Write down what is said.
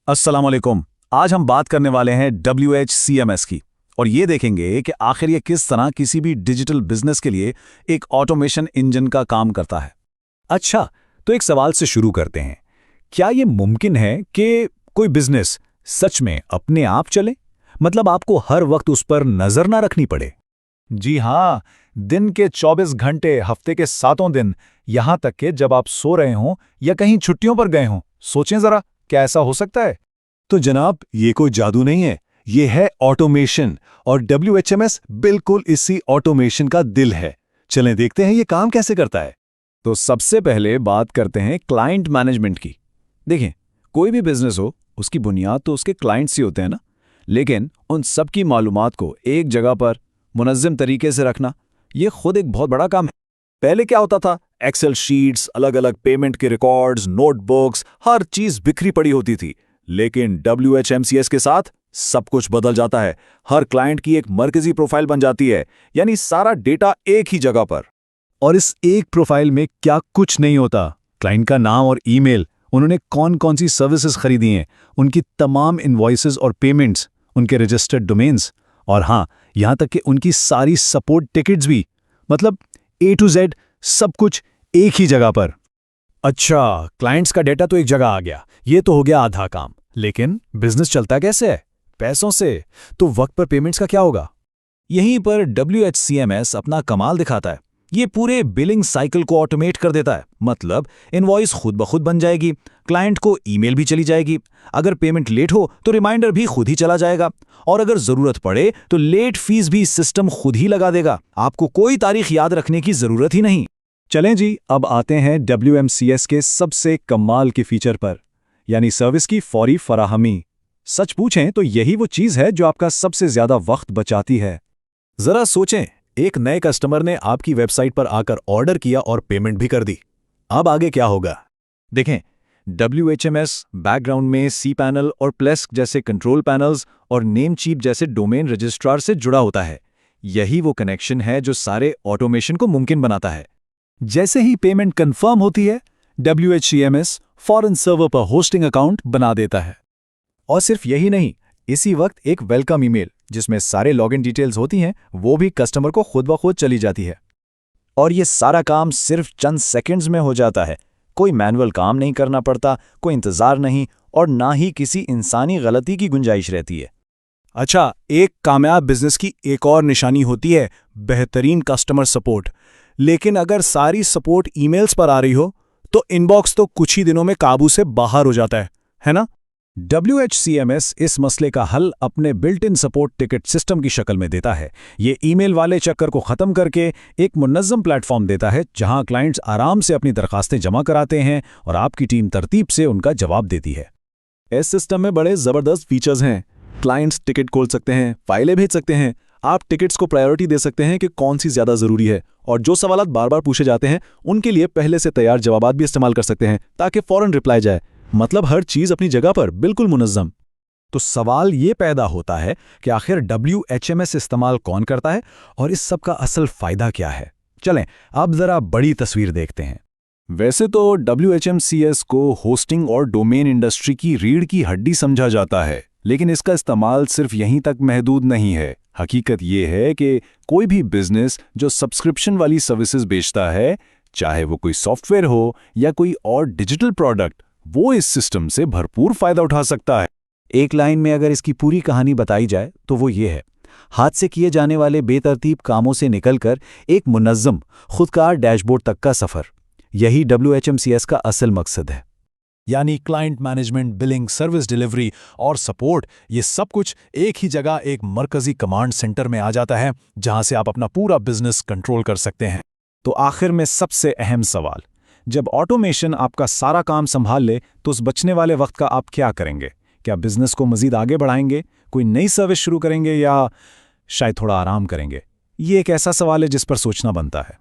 अस्सलाम वालेकुम। आज हम बात करने वाले हैं WHCMS की और ये देखेंगे कि आखिर ये किस तरह किसी भी डिजिटल बिजनेस के लिए एक ऑटोमेशन इंजन का काम करता है। अच्छा, तो एक सवाल से शुरू करते हैं। क्या ये मुमकिन है कि कोई बिजनेस सच में अपने आप चले? मतलब आपको हर वक्त उस पर नजर ना रखनी पड़े? जी हाँ, दिन के 24 घंटे, हफ्ते के 7 दिन, यहाँ तक कि जब आप सो रहे हों या कहीं छुट्टियों पर गए हों। सोचें जरा, क्या ऐसा हो सकता है? तो जनाब, ये कोई जादू नहीं है, ये है ऑटोमेशन और WHMS बिल्कुल इसी ऑटोमेशन का दिल है। चलें देखते हैं ये काम कैसे करता है। तो सबसे पहले बात करते हैं क्लाइंट मैनेजमेंट की। देखिए, कोई भी बिजनेस हो, उसकी बुनियाद तो उसके क्लाइंट्स ही होते हैं ना, लेकिन उन सब की मालूमात को एक जगह पर मुनज़्ज़म तरीके से रखना, ये खुद एक बहुत बड़ा काम है। पहले क्या होता था? एक्सेल शीट्स, अलग अलग पेमेंट के रिकॉर्ड्स, नोटबुक्स, हर चीज बिखरी पड़ी होती थी। लेकिन WHMCS के साथ सब कुछ बदल जाता है। हर क्लाइंट की एक मरकजी प्रोफाइल बन जाती है, यानी सारा डेटा एक ही जगह पर। और इस एक प्रोफाइल में क्या कुछ नहीं होता। क्लाइंट का नाम और ईमेल, उन्होंने कौन कौन सी सर्विसेज खरीदी हैं, उनकी तमाम इनवॉइसेस और पेमेंट्स, उनके रजिस्टर्ड डोमेन्स, और हाँ, यहाँ तक कि उनकी सारी सपोर्ट टिकट्स भी। मतलब A to Z सब कुछ एक ही जगह पर। अच्छा, क्लाइंट्स का डेटा तो एक जगह आ गया, ये तो हो गया आधा काम। लेकिन बिजनेस चलता कैसे है? पैसों से। तो वक्त पर पेमेंट्स का क्या होगा? यहीं पर WHCMS अपना कमाल दिखाता है। ये पूरे बिलिंग साइकिल को ऑटोमेट कर देता है। मतलब इनवॉइस खुद ब खुद बन जाएगी, क्लाइंट को ईमेल भी चली जाएगी, अगर पेमेंट लेट हो तो रिमाइंडर भी खुद ही चला जाएगा, और अगर जरूरत पड़े तो लेट फीस भी सिस्टम खुद ही लगा देगा। आपको कोई तारीख याद रखने की जरूरत ही नहीं। चलें जी, अब आते हैं WMCS के सबसे कमाल के फीचर पर, यानी सर्विस की फौरी फराहमी। सच पूछें तो यही वो चीज़ है जो आपका सबसे ज्यादा वक्त बचाती है। जरा सोचें, एक नए कस्टमर ने आपकी वेबसाइट पर आकर ऑर्डर किया और पेमेंट भी कर दी। अब आगे क्या होगा? देखें, WHMS बैकग्राउंड में cPanel और Plesk जैसे कंट्रोल पैनल्स और नेमचीप जैसे डोमेन रजिस्ट्रार से जुड़ा होता है। यही वो कनेक्शन है जो सारे ऑटोमेशन को मुमकिन बनाता है। जैसे ही पेमेंट कंफर्म होती है, WHCMS फॉरेन सर्वर पर होस्टिंग अकाउंट बना देता है। और सिर्फ यही नहीं, इसी वक्त एक वेलकम ईमेल जिसमें सारे लॉगिन डिटेल्स होती हैं, वो भी कस्टमर को खुद ब खुद चली जाती है। और ये सारा काम सिर्फ चंद सेकंड्स में हो जाता है। कोई मैनुअल काम नहीं करना पड़ता, कोई इंतजार नहीं, और ना ही किसी इंसानी गलती की गुंजाइश रहती है। अच्छा, एक कामयाब बिजनेस की एक और निशानी होती है बेहतरीन कस्टमर सपोर्ट। लेकिन अगर सारी सपोर्ट ईमेल्स पर आ रही हो, तो इनबॉक्स तो कुछ ही दिनों में काबू से बाहर हो जाता है ना? WHCMS इस मसले का हल अपने built in support ticket system की शक्ल में देता है। ये ईमेल वाले चक्कर को खत्म करके एक मुनज़्ज़म प्लेटफॉर्म देता है जहां क्लाइंट्स आराम से अपनी दरखास्तें जमा कराते हैं और आपकी टीम तरतीब से उनका जवाब देती है। इस सिस्टम में बड़े जबरदस्त फीचर्स हैं। क्लाइंट्स टिकट खोल सकते हैं, फाइलें भेज सकते हैं, आप टिकट्स को प्रायोरिटी दे सकते हैं कि कौन सी ज्यादा जरूरी है, और जो सवालात बार बार पूछे जाते हैं उनके लिए पहले से तैयार जवाबात भी इस्तेमाल कर सकते हैं ताकि फौरन रिप्लाई जाए। मतलब हर चीज अपनी जगह पर बिल्कुल मुनज़्ज़म। तो सवाल ये पैदा होता है कि आखिर WHMS इस्तेमाल कौन करता है और इस सब का असल फायदा क्या है? चलें अब जरा बड़ी तस्वीर देखते हैं। वैसे तो WHMCS को होस्टिंग और डोमेन इंडस्ट्री की रीढ़ की हड्डी समझा जाता है, लेकिन इसका इस्तेमाल सिर्फ यहीं तक महदूद नहीं है। हकीकत ये है कि कोई भी बिजनेस जो सब्सक्रिप्शन वाली सर्विसेज बेचता है, चाहे वो कोई सॉफ्टवेयर हो या कोई और डिजिटल प्रोडक्ट, वो इस सिस्टम से भरपूर फायदा उठा सकता है। एक लाइन में अगर इसकी पूरी कहानी बताई जाए तो वो ये है: हाथ से किए जाने वाले बेतरतीब कामों से निकलकर एक मुनज़्ज़म खुदकार डैशबोर्ड तक का सफ़र। यही WHMCS का असल मकसद है। यानी client management, billing, service delivery और सपोर्ट, ये सब कुछ एक ही जगह एक मरकजी कमांड सेंटर में आ जाता है जहां से आप अपना पूरा बिजनेस कंट्रोल कर सकते हैं। तो आखिर में सबसे अहम सवाल, जब ऑटोमेशन आपका सारा काम संभाल ले तो उस बचने वाले वक्त का आप क्या करेंगे? क्या बिजनेस को मजीद आगे बढ़ाएंगे, कोई नई सर्विस शुरू करेंगे, या शायद थोड़ा आराम करेंगे? ये एक ऐसा सवाल है जिस पर सोचना बनता है।